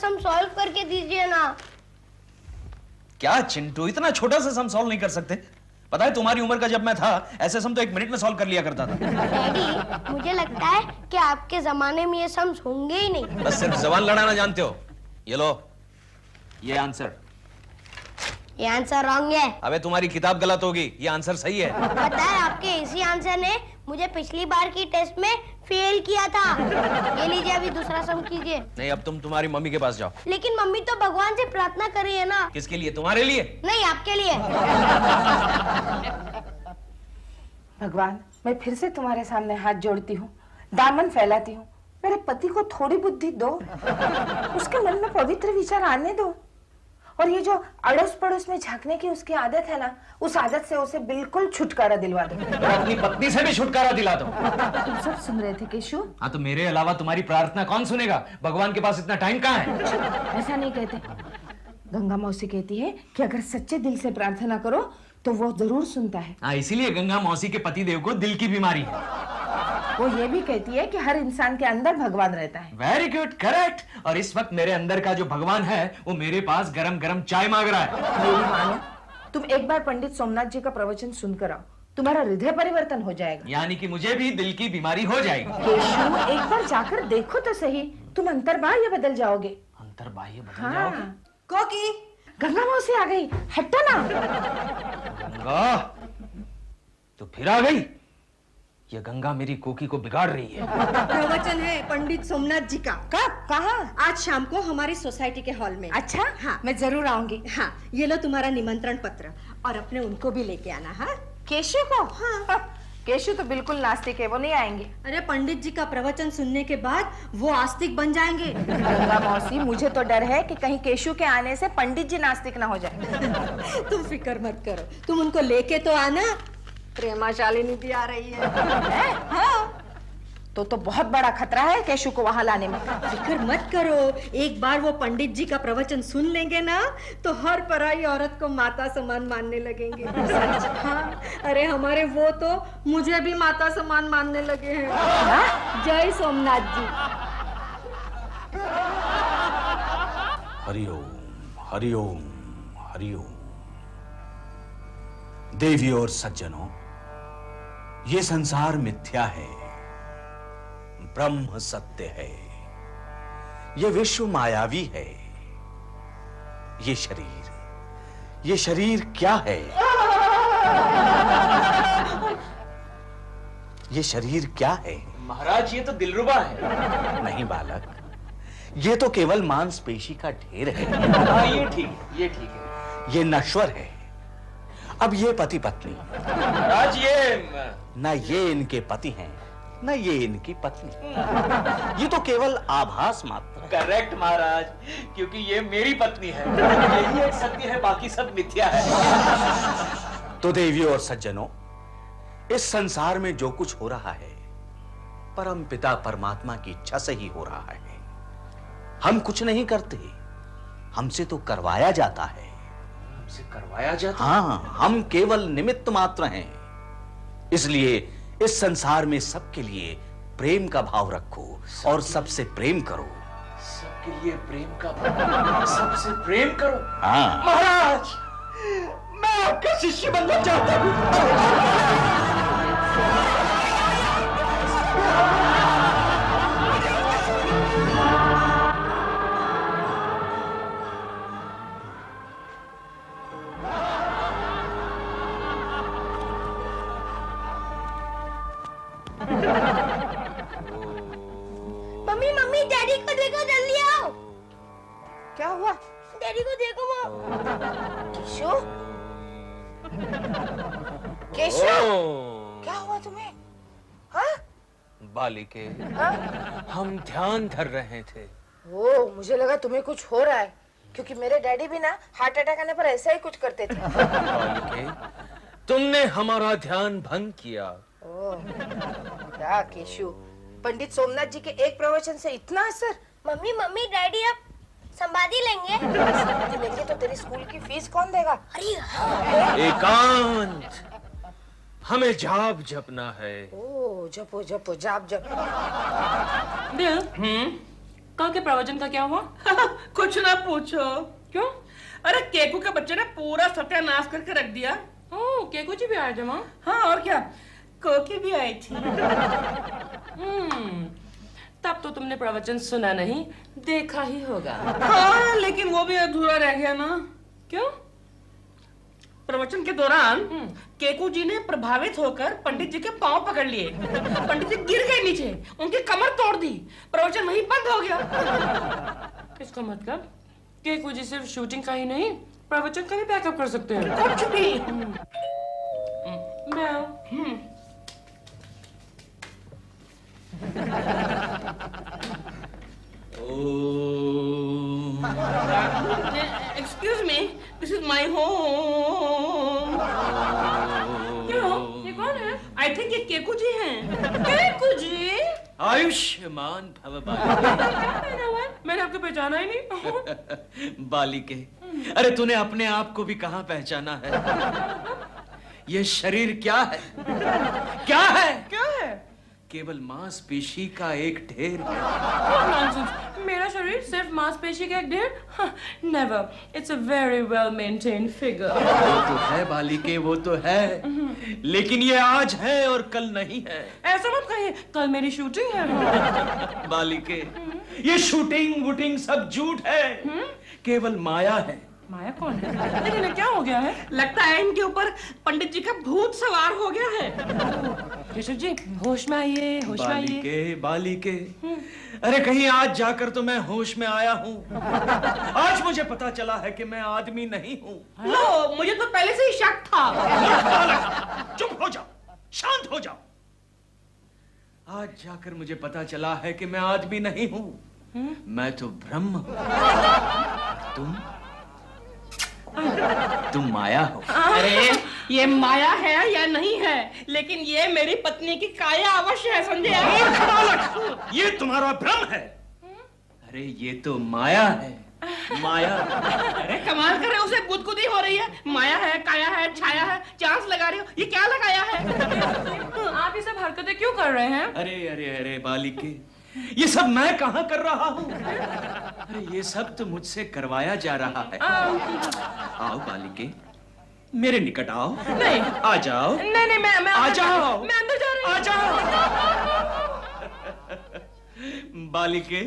Sum solve करके दीजिए ना। क्या चिंटू, इतना छोटा सा सम सॉल्व नहीं कर सकते? पता है तुम्हारी उम्र का जब मैं था, ऐसे सम तो 1 मिनट में सॉल्व कर लिया करता था। डैडी, मुझे लगता है कि आपके जमाने में ये सम्स होंगे ही नहीं। बस सिर्फ जबान लड़ाना जानते हो। ये लो, ये आंसर। ये आंसर रॉन्ग है। अबे तुम्हारी किताब गलत होगी, ये आंसर सही है। पता है, आपके इसी आंसर ने मुझे पिछली बार की टेस्ट में फेल किया था। ये लीजिए, अभी दूसरा सम कीजिए। नहीं, अब तुम तुम्हारी मम्मी के पास जाओ। लेकिन मम्मी तो भगवान से प्रार्थना कर रही है ना। किसके लिए? तुम्हारे लिए? नहीं, आपके लिए। भगवान, मैं फिर से तुम्हारे सामने हाथ जोड़ती हूँ, दामन फैलाती हूँ। मेरे पति को थोड़ी बुद्धि दो, उसके मन में पवित्र विचार आने दो, और ये जो अड़ोस पड़ोस में झांकने की उसकी आदत है ना, उस आदत से उसे बिल्कुल छुटकारा दिलवा दो। अपनी पत्नी से भी छुटकारा दिला दो। तुम सब सुन रहे थे केशु? हाँ, तो मेरे अलावा तुम्हारी प्रार्थना कौन सुनेगा? भगवान के पास इतना टाइम कहाँ है? ऐसा नहीं कहते। गंगा मौसी कहती है कि अगर सच्चे दिल से प्रार्थना करो तो वो जरूर सुनता है। हाँ, इसीलिए गंगा मौसी के पति देव को दिल की बीमारी है। वो ये भी कहती है कि हर इंसान के अंदर भगवान रहता है। Very good, correct. और इस वक्त मेरे अंदर का जो भगवान है वो मेरे पास गरम गरम चाय मांग रहा है। मेरी मानो, तुम एक बार पंडित सोमनाथ जी का प्रवचन सुनकर आओ, तुम्हारा हृदय परिवर्तन हो जाएगा। यानी कि मुझे भी दिल की बीमारी हो जाएगी। केशु, एक बार जाकर देखो तो सही, तुम अंतर्बाह्य बदल जाओगे। अंतर्बाह्य बदल हाँ। जाओगे? कोकी, गंगा मौसी आ गई, हटो ना। गंगा, तो फिर आ गई? ये गंगा मेरी कोकी को बिगाड़ रही है। प्रवचन है पंडित सोमनाथ जी का। कब, कहाँ? आज शाम को हमारी सोसाइटी के हॉल में। अच्छा, हाँ, मैं जरूर आऊंगी। हाँ, ये लो तुम्हारा निमंत्रण पत्र, और अपने उनको भी लेके आना। हाँ, केशु को? हाँ। केशु तो बिल्कुल नास्तिक है, वो नहीं आएंगे। अरे पंडित जी का प्रवचन सुनने के बाद वो आस्तिक बन जाएंगे। गंगा मौसी, मुझे तो डर है कि कहीं केशु के आने से पंडित जी नास्तिक ना हो जाए। तुम फिक्र मत करो, तुम उनको लेके तो आना। प्रेमाशालिनी भी आ रही है। हाँ, तो बहुत बड़ा खतरा है केशु को वहां लाने में। फिक्र मत करो, एक बार वो पंडित जी का प्रवचन सुन लेंगे ना, तो हर पराई औरत को माता समान मानने लगेंगे। हाँ, अरे हमारे वो तो मुझे भी माता समान मानने लगे हैं। जय सोमनाथ जी। हरिओम, हरिओम, हरिओम। देवियों और सज्जनों, ये संसार मिथ्या है, ब्रह्म सत्य है। ये विश्व मायावी है। ये शरीर क्या है? ये शरीर क्या है? महाराज, ये तो दिलरुबा है। नहीं बालक, ये तो केवल मांसपेशी का ढेर है। हाँ, ये ठीक है, ये ठीक है। ये नश्वर है। अब ये पति पत्नी, महाराज, ये ना ये इनके पति हैं, ना ये इनकी पत्नी। ये तो केवल आभास मात्र है। करेक्ट महाराज, क्योंकि ये मेरी पत्नी है। यही एक सत्य है, बाकी सब मिथ्या है। तो देवियों और सज्जनों, इस संसार में जो कुछ हो रहा है, परम पिता परमात्मा की इच्छा से ही हो रहा है। हम कुछ नहीं करते, हमसे तो करवाया जाता है। हमसे करवाया जाता? हाँ, हम केवल निमित्त मात्र हैं। इसलिए इस संसार में सबके लिए प्रेम का भाव रखो और सबसे प्रेम करो। सबके लिए प्रेम का भाव, सबसे प्रेम करो। हाँ महाराज, मैं आपका शिष्य बनना चाहता हूँ। मम्मी, मम्मी, डैडी को देखो, जल्दी आओ। क्या हुआ? डैडी को देखो। केशु, केशु, क्या हुआ तुम्हें? हाँ? बालिके, हाँ? हम ध्यान धर रहे थे। ओ, मुझे लगा तुम्हें कुछ हो रहा है, क्योंकि मेरे डैडी भी ना हार्ट अटैक आने पर ऐसा ही कुछ करते थे। बालिके, तुमने हमारा ध्यान भंग किया। ओह, क्या केशु, पंडित सोमनाथ जी के एक प्रवचन से इतना असर? मम्मी, मम्मी, डैडी अब संभाली लेंगे। संभाली लेंगे तो तेरी स्कूल की फीस कौन देगा? अरे हाँ। एकांत, हमें जाप जपना है। ओ, जपो जपो, जाप जप। बिल, कल के प्रवचन का क्या हुआ? कुछ ना पूछो। क्यों? अरे केकू के बच्चे ने पूरा सत्यानाश करके रख दिया। ओह, केकू जी भी आए थे वहाँ? हाँ और क्या, कोकी भी आई थी। तब तो तुमने प्रवचन सुना नहीं, देखा ही होगा। हाँ, लेकिन वो भी अधूरा रह गया ना। क्यों? प्रवचन के दौरान केकू जी ने प्रभावित होकर पंडित जी के पांव पकड़ लिए। पंडित जी गिर गए नीचे, उनकी कमर तोड़ दी, प्रवचन वहीं बंद हो गया। इसका मतलब केकू जी सिर्फ शूटिंग का ही नहीं, प्रवचन का भी बैकअप कर सकते हैं। कुछ भी। Excuse me, this is my home. क्यों? ये कौन है? आई थिंक ये केकू जी हैं। केकू जी? आयुष्मान भव मैंने आपको पहचाना ही नहीं। बालिके, अरे तूने अपने आप को भी कहां पहचाना है? ये शरीर क्या है? क्या है? क्या है? केवल मांसपेशी का एक ढेर है। नॉनसेंस। मेरा शरीर सिर्फ मांसपेशी का एक ढेर? Never. It's a very well maintained figure. वो तो है बालिके, वो तो है, लेकिन ये आज है और कल नहीं है। ऐसा मत कहिए, कल मेरी शूटिंग है। बालिके, ये शूटिंग वूटिंग सब झूठ है, केवल माया है। माया कौन है? लेकिन इन्हें क्या हो गया है? लगता है इनके ऊपर पंडित जी का भूत सवार हो गया है। केशव जी, होश में आइए, होश में आइए। बालिके, बालिके, अरे कहीं आज जाकर तो मैं होश में आया हूँ। आज मुझे पता चला है कि मैं आदमी नहीं हूँ। लो, मुझे तो पहले से ही शक था। चुप हो जाओ, शांत हो जाओ। आज जाकर मुझे पता चला है कि मैं आदमी नहीं हूँ, मैं तो ब्रह्म हूँ। तुम माया हो। अरे ये माया है या नहीं है, लेकिन ये मेरी पत्नी की काया अवश्य है, समझे आप? ये तुम्हारा भ्रम है। अरे ये तो माया है, माया। अरे कमाल कर रहे हो, उसे गुदगुदी हो रही है। माया है, काया है, छाया है, चांस लगा रही हो, ये क्या लगाया है? आप ये सब हरकतें क्यों कर रहे हैं? अरे अरे अरे बालिके, ये सब मैं कहां कर रहा हूं? अरे ये सब तो मुझसे करवाया जा रहा है। आओ बालिके, मेरे निकट आओ। नहीं, आ जाओ। नहीं, मैं आ जाओ। मैं अंदर जा रही हूँ। आ जाओ। बालिके,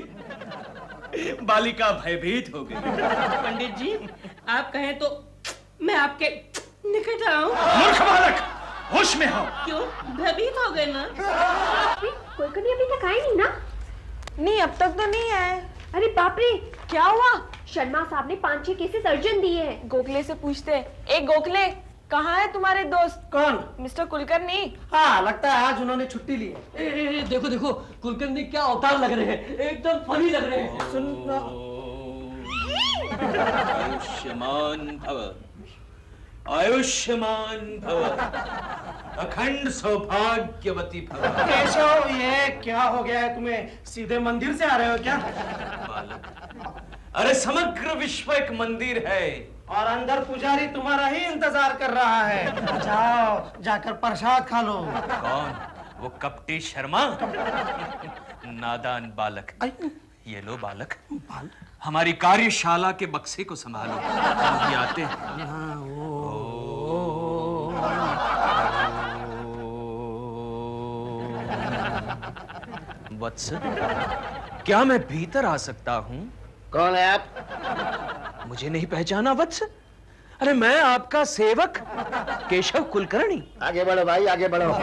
बालिका भयभीत हो गई। पंडित जी, आप कहें तो मैं आपके निकट आऊं? मूर्ख बालक, होश में हो। क्यों, भयभीत हो गए ना? कोई अभी तक आए नहीं ना? नहीं, अब तक तो नहीं आए। अरे बाप रे, क्या हुआ? शर्मा साहब ने 5-6 केसेस अर्जेंट दिए हैं। गोखले से पूछते। एक गोखले, कहाँ है तुम्हारे दोस्त? कौन? मिस्टर कुलकर्णी। हाँ, लगता है आज उन्होंने छुट्टी ली है। देखो देखो, कुलकर्णी क्या अवतार लग रहे हैं, एकदम फनी लग रहे हैं। सुन, आयुष्मान भव, आयुष्मान भव, अखंड सौभाग्यवती भव। केशव, ये क्या हो गया है तुम्हें? सीधे मंदिर से आ रहे हो क्या? बालक, अरे समग्र विश्व एक मंदिर है और अंदर पुजारी तुम्हारा ही इंतजार कर रहा है। जाओ, जाकर प्रसाद खा लो। कौन? वो कपटी शर्मा? नादान बालक। ये लो बालक, हमारी कार्यशाला के बक्से को संभालो, हम भी आते हैं। वत्स, क्या मैं भीतर आ सकता हूँ? कौन है आप? मुझे नहीं पहचाना वत्स? अरे मैं आपका सेवक केशव कुलकर्णी। आगे बढ़ो भाई, आगे बढ़ो।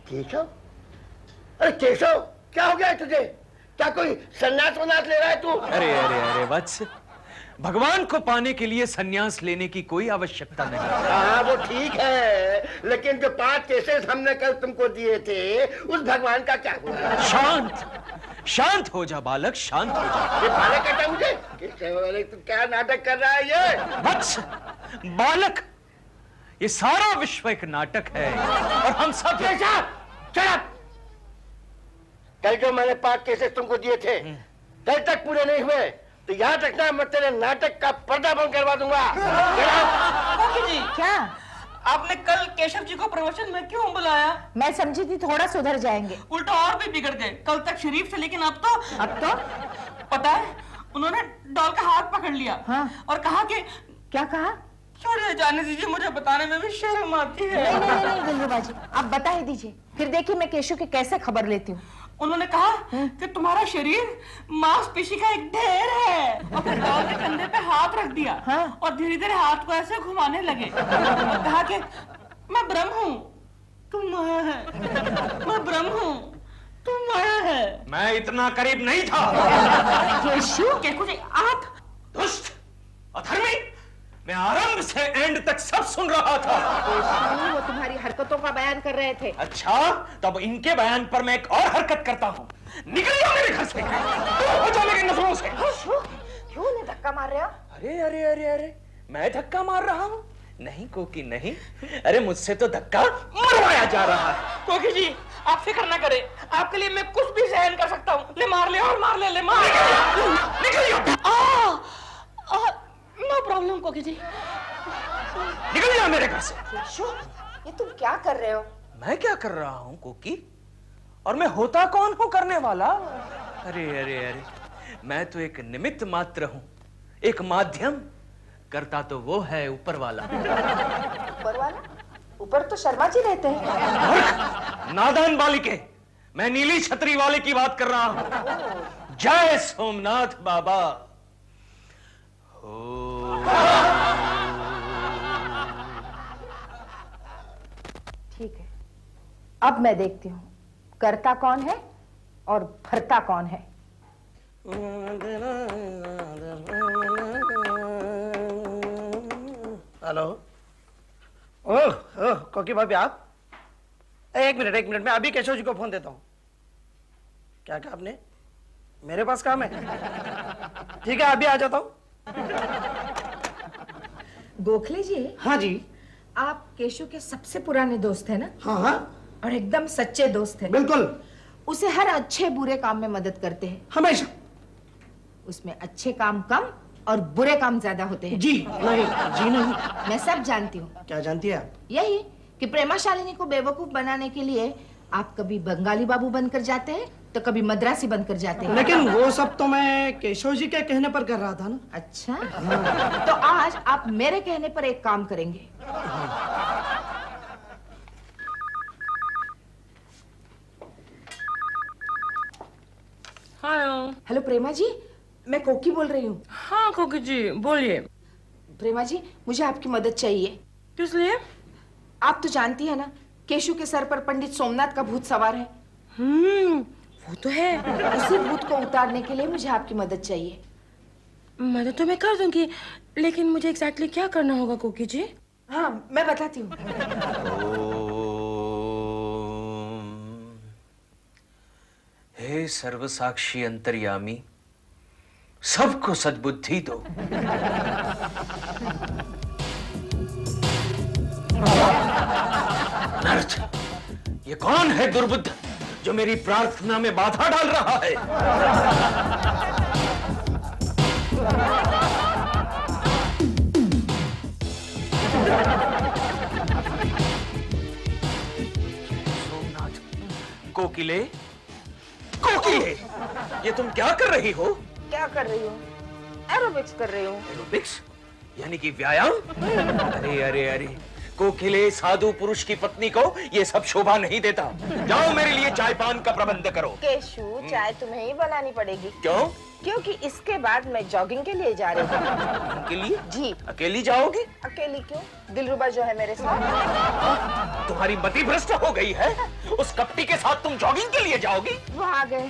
केशव? अरे केशव, क्या हो गया है तुझे? क्या कोई सन्यास वन्यास ले रहा है तू? अरे अरे अरे वत्स, भगवान को पाने के लिए सन्यास लेने की कोई आवश्यकता नहीं। हाँ वो ठीक है, लेकिन जो 5 केसेस हमने कल तुमको दिए थे, उस भगवान का क्या हुआ? शांत, शांत हो जा बालक, शांत हो जा। ये बालक कहता मुझे? अरे तू क्या नाटक कर रहा है ये? वत्स, बालक, ये सारा विश्व एक नाटक है और हम सब। चुप! कल जो मैंने 5 केसेस तुमको दिए थे, कल तक पूरे नहीं हुए, तो याद रखना मैं तेरे नाटक का पर्दा बंद करवा दूंगा। क्या? आपने कल केशव जी को प्रवचन में क्यों बुलाया? मैं समझी थी थोड़ा सुधर जाएंगे। उल्टा और भी बिगड़ गए। कल तक शरीफ थे, लेकिन अब तो पता है, उन्होंने डॉल का हाथ पकड़ लिया। हाँ। और कहा कि क्या कहा? छोड़िए, जाने दीजिए, मुझे बताने में भी शर्म आती है। नहीं दिलरुबा जी, आप बता ही दीजिए, फिर देखिए मैं केशव की कैसे खबर लेती हूँ। उन्होंने कहा कि तुम्हारा शरीर मांसपेशी का एक ढेर है, और फिर डॉल के कंधे पे हाथ रख दिया। हाँ। और धीरे धीरे हाथ को ऐसे घुमाने लगे और कहा कि मैं ब्रह्म हूँ, तुम माया है, मैं ब्रह्म हूँ, तुम माया है। मैं इतना करीब नहीं था। केकू जी, आप दुष्ट, अधर्मी, मैं आरंभ से एंड तक सब सुन रहा था। वो तुम्हारी हरकतों का बयान कर रहे थे। अच्छा, तब इनके बयान पर मैं एक और हरकत करता हूँ। निकल जाओ मेरे घर से, हो जाओ मेरी नजरों से। क्यों उन्हें धक्का मार रहे हो? अरे अरे अरे अरे, मैं धक्का मार रहा हूँ? नहीं कोकी नहीं, अरे मुझसे तो धक्का मरवाया जा रहा है। कोकी जी, आप फिक्र ना करें, आपके लिए मैं कुछ भी सहन कर सकता हूँ। ले मार ले और मार ले, ले मार। निकल जाओ। नो प्रॉब्लम कोकी जी। निकल जाओ मेरे घर से। ये तुम क्या कर रहे हो? मैं क्या कर रहा हूँ कोकी? और मैं होता कौन हूँ करने वाला? अरे अरे अरे, मैं तो एक निमित्त मात्र हूँ, एक माध्यम। करता तो वो है ऊपर वाला। ऊपर वाला? ऊपर तो शर्मा जी रहते हैं। नादान बालिके, मैं नीली छतरी वाले की बात कर रहा हूँ। जय सोमनाथ बाबा। ठीक है, अब मैं देखती हूँ करता कौन है और भरता कौन है। हेलो। ओह कोकी भाभी, आप? एक मिनट, मैं अभी केशव जी को फोन देता हूँ। क्या कहा आपने? मेरे पास काम है। ठीक है, अभी आ जाता हूँ। गोखले जी। हाँ जी। आप केशव के सबसे पुराने दोस्त हैं ना? हाँ हाँ, और एकदम सच्चे दोस्त हैं। बिल्कुल। उसे हर अच्छे बुरे काम में मदद करते हैं। हमेशा। उसमें अच्छे काम कम और बुरे काम ज्यादा होते हैं। जी नहीं। मैं सब जानती हूँ। क्या जानती है आप? यही कि प्रेमाशालिनी को बेवकूफ बनाने के लिए आप कभी बंगाली बाबू बनकर जाते हैं तो कभी मद्रासी बनकर जाते हैं। लेकिन वो सब तो मैं केशव जी के कहने पर कर रहा था ना। अच्छा, तो आज आप मेरे कहने पर एक काम करेंगे। हेलो प्रेमा जी, मैं कोकी बोल रही हूँ। हाँ कोकी जी, बोलिए। प्रेमा जी, मुझे आपकी मदद चाहिए। किस लिए? आप तो जानती है ना, केशव के सर पर पंडित सोमनाथ का भूत सवार है। वो तो है। उसी भूत को उतारने के लिए मुझे आपकी मदद चाहिए। मदद तो मैं कर दूंगी, लेकिन मुझे एग्जैक्टली क्या करना होगा कोकी जी? हाँ, मैं बताती हूँ। हे सर्वसाक्षी अंतर्यामी, सबको सद्बुद्धि दो। नर्थ, ये कौन है दुर्बुद्ध जो मेरी प्रार्थना में बाधा डाल रहा है? सोमनाथ, कोकिले, ये तुम क्या कर रही हो? क्या कर रही हूँ? एरोबिक्स कर रही हूँ। एरोबिक्स? यानी कि व्यायाम? अरे अरे अरे, कोकिले, साधु पुरुष की पत्नी को ये सब शोभा नहीं देता। जाओ मेरे लिए चाय पान का प्रबंध करो। केशु, चाय तुम्हें ही बनानी पड़ेगी। क्यों? क्योंकि इसके बाद मैं जॉगिंग के लिए जा रही हूँ। के लिए? जी। अकेली जाओगी? अकेली क्यों? दिलरुबा जो है मेरे साथ। तुम्हारी मति भ्रष्ट हो गई है? उस कपटी के साथ तुम जॉगिंग के लिए जाओगी? वो आ गए।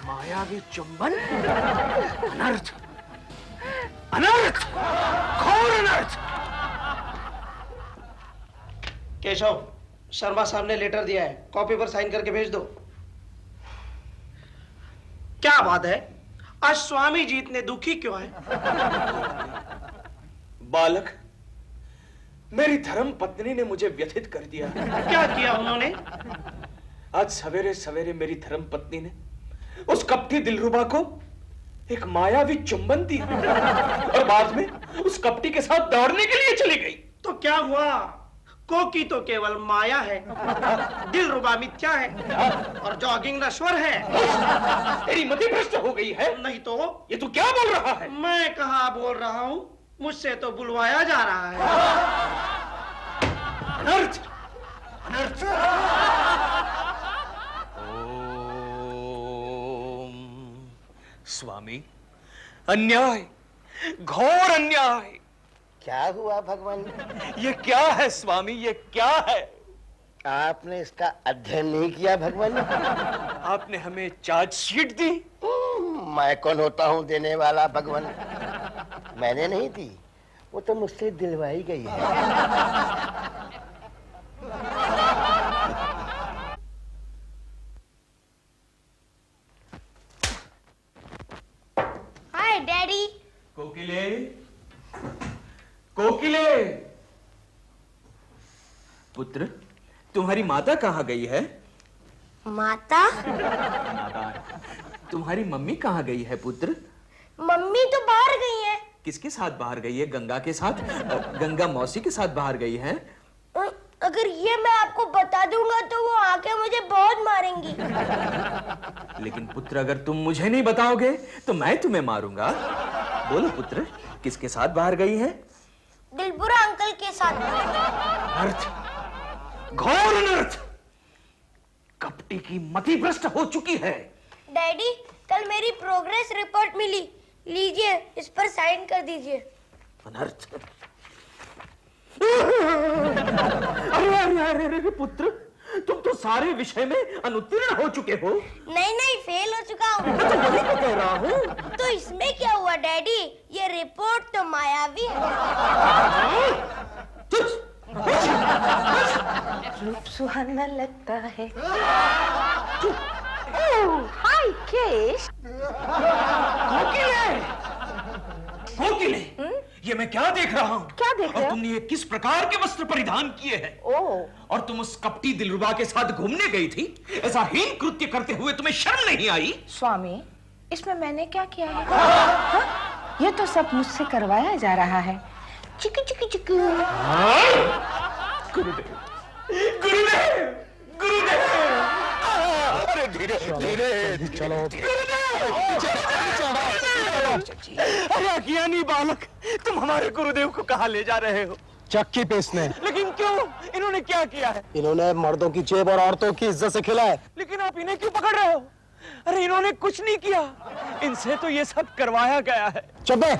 मायावी चुंबन, अनर्थ, अनर्थ, घोर अनर्थ। केशव, शर्मा साहब ने लेटर दिया है, कॉपी पर साइन करके भेज दो। क्या बात है, आज स्वामी जी इतने दुखी क्यों हैं? बालक, मेरी धर्म पत्नी ने मुझे व्यथित कर दिया। क्या किया उन्होंने? आज सवेरे सवेरे मेरी धर्म पत्नी ने उस कपटी दिलरुबा को एक मायावी चुंबन दी और बाद में उस कपटी के साथ दौड़ने के लिए चली गई। तो क्या हुआ? कोकी तो केवल माया है, दिलरुबा मिथ्या है और जॉगिंग नश्वर है। तेरी मति भ्रष्ट हो गई है। नहीं तो ये तू क्या बोल रहा है? मैं कहाँ बोल रहा हूँ, मुझसे तो बुलवाया जा रहा है। अनर्थ, अनर्थ। ओम स्वामी, अन्याय, घोर अन्याय। क्या हुआ भगवान? ये क्या है स्वामी, ये क्या है? आपने इसका अध्ययन नहीं किया भगवान? आपने हमें चार्जशीट दी। मैं कौन होता हूँ देने वाला भगवान? मैंने नहीं दी, वो तो मुझसे दिलवाई गई है। Hi daddy. कोकिले, कोकिले। पुत्र, तुम्हारी माता कहाँ गई है? माता? तुम्हारी मम्मी कहाँ गई है पुत्र? मम्मी तो बाहर गई है। किसके साथ बाहर गई है? गंगा के साथ? गंगा मौसी के साथ बाहर गई है। अगर ये मैं आपको बता दूंगा तो वो आके मुझे बहुत मारेंगी। लेकिन पुत्र, अगर तुम मुझे नहीं बताओगे तो मैं तुम्हें मारूंगा। बोलो पुत्र, किसके साथ बाहर गई है? दिलबुरा अंकल के साथ। अनर्थ, घोर अनर्थ। कपटी की मति भ्रष्ट हो चुकी है। डैडी, कल मेरी प्रोग्रेस रिपोर्ट मिली, लीजिए इस पर साइन कर दीजिए। अनर्थ। अरे पुत्र, तुम तो सारे विषय में अनुत्तीर्ण हो चुके हो। नहीं, फेल हो चुका हूँ। तो वही तो कह रहा हूँ। तो इसमें क्या हुआ डैडी? ये रिपोर्ट तो मायावी है। रूप सुहाना लगता है। हाय केश। कोकिले, ये मैं क्या देख रहा हूँ? क्या देख रहे हो? तुमने ये किस प्रकार के वस्त्र परिधान किए हैं? और तुम उस कपटी दिलरुबा के साथ घूमने गई थी? ऐसा हीन कृत्य करते हुए तुम्हें शर्म नहीं आई? स्वामी, इसमें मैंने क्या किया है? हाँ? ये तो सब मुझसे करवाया जा रहा है। चिकी चिकी चिकी। गुरुदेव, गुरुदेव, गुरुदेव। अरे धीरे धीरे चलो। अरे अज्ञानी बालक, तुम हमारे गुरुदेव को कहाँ ले जा रहे हो? चक्की पीसने। लेकिन क्यों? इन्होंने क्या किया है? इन्होंने मर्दों की जेब और औरतों की इज्जत से खिलाया। लेकिन आप इन्हें क्यों पकड़ रहे हो? अरे इन्होंने कुछ नहीं किया, इनसे तो ये सब करवाया गया है। चुप है।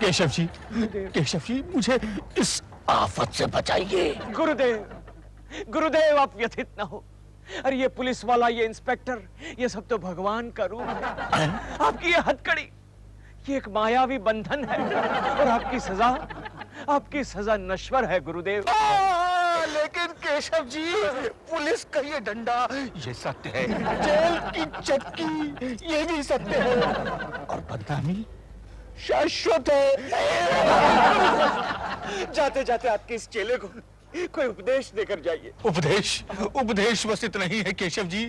केशव जी, केशव जी, मुझे इस आफत से बचाइए। गुरुदेव, गुरुदेव, आप व्यथित न हो। अरे ये पुलिस वाला, ये इंस्पेक्टर, ये सब तो भगवान का रूप है। आपकी ये हथकड़ी, ये एक मायावी बंधन है और आपकी सजा नश्वर है गुरुदेव। लेकिन केशव जी, पुलिस का ये डंडा, ये सत्य है। जेल की चक्की, ये भी सत्य है। और बदनामी शाश्वत है। जाते जाते आपके इस चेले को कोई उपदेश देकर जाइए। उपदेश बस इतना ही है केशव जी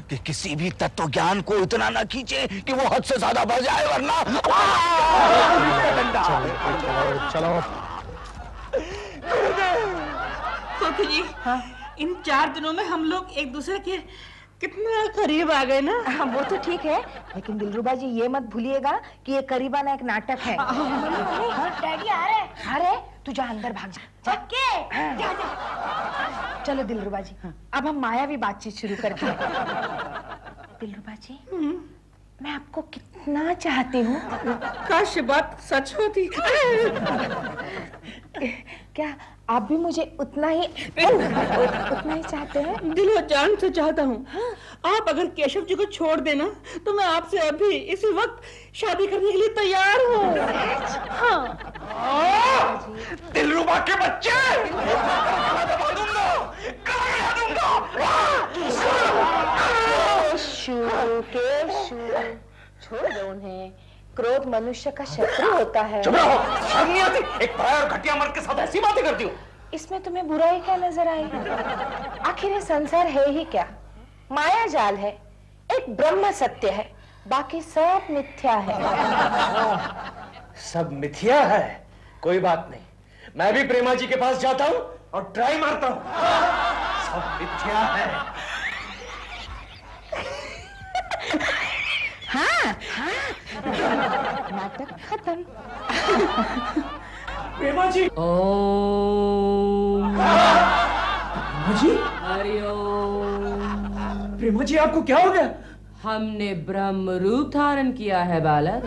कि किसी भी तत्व ज्ञान को इतना ना खींचे कि वो हद से ज्यादा बढ़ जाए, वरना चलो। कोकी जी, हाँ? इन 4 दिनों में हम लोग एक दूसरे के कितना करीब आ गए ना। हाँ, वो तो ठीक है, लेकिन दिलरुबा जी ये मत भूलिएगा कि ये करीबाना एक नाटक है। डैडी आ रहे। अरे तू जा, अंदर भाग जा। ओके। चलो दिलरुबा जी, अब हम मायावी बातचीत शुरू करते हैं। दिलरुबा जी, मैं आपको कितना चाहती हूँ। काश ये बात सच होती। क्या आप भी मुझे उतना ही चाहते हैं? दिलो जान से चाहता हूँ। आप अगर केशव जी को छोड़ देना तो मैं आपसे अभी इसी वक्त शादी करने के लिए तैयार हूँ। हाँ। दिलरुबा के बच्चे, दबा दूंगा, दबा दूंगा। छोड़ दो उन्हें, क्रोध मनुष्य का शत्रु होता है। चुप रहो, शर्म नहीं आती? एक पराया और घटिया मर्द के साथ ऐसी बातें करती हो? इसमें तुम्हें बुराई क्या नजर आई? आखिर ये संसार है ही क्या? माया जाल है, एक ब्रह्म सत्य है, बाकी सब मिथ्या है। सब मिथ्या है? कोई बात नहीं, मैं भी प्रेमा जी के पास जाता हूं और ट्राई मारता हूं। सब मिथ्या है। हाँ हाँ, नाटक खत्म। प्रेमा जी। ओम प्रेमा जी, हरिओम। प्रेमा जी आपको क्या हो गया? हमने ब्रह्म रूप धारण किया है बालक।